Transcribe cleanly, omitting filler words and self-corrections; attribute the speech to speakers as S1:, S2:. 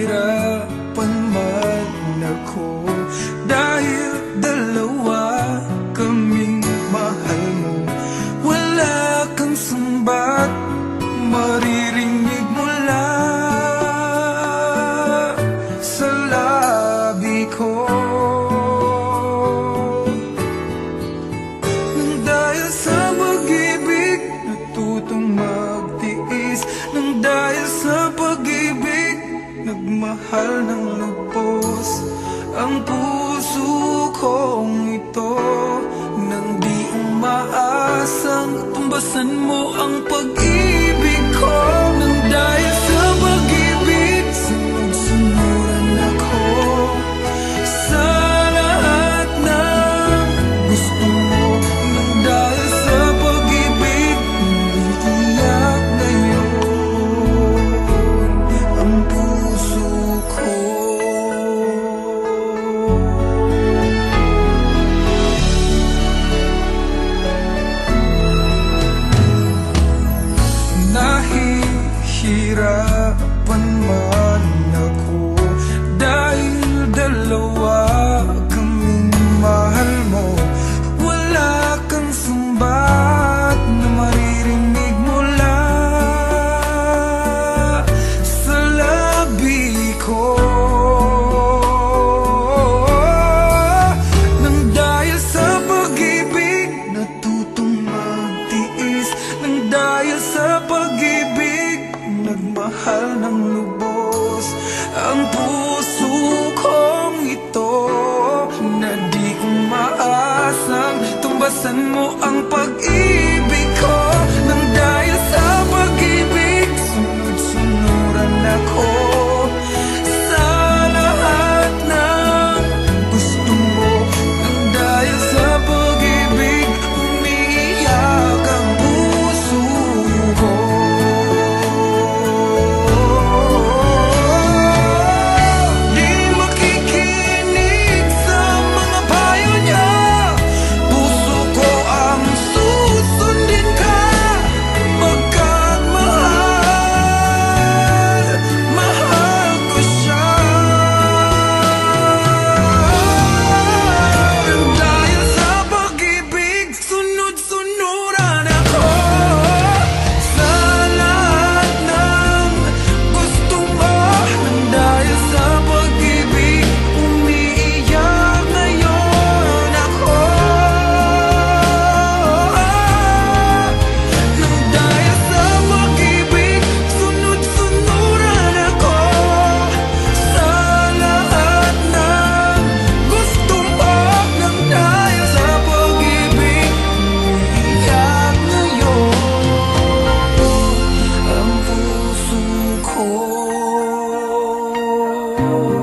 S1: nahihirapan man ako dahil dalawa kaming mahal mo. Wala kang sumbat maririnig mula sa labi ko. Nang dahil sa pag-ibig natutong magtiis, nang dahil sa pag-ibig nagmahal ng lubos ang puso kong ito. Nang di umaasang tumbasan mo ang pag-ibig ko. Nang dahil sa pag-ibig sunod-sunuran ako sa lahat ng gusto mo. Nang dahil sa pag-ibig umiiyak ngayon ang puso ko. Nahihirapan man ako dahil dalawa kaming mahal mo. Wala kang sumbat na maririnig mula sa labi ko. Nang dahil sa pag-ibig natutong magtiis, nang dahil sa pag-ibig nagmahal ng lubos ang puso kong ito. Na di umaasang tumbasan mo ang pag-ibig ko. Nang dahil sa pag-ibig sunod-sunuran ako sa lahat ng gusto mo. Nang dahil sa pag-ibig umiiyak ang puso ko. Oh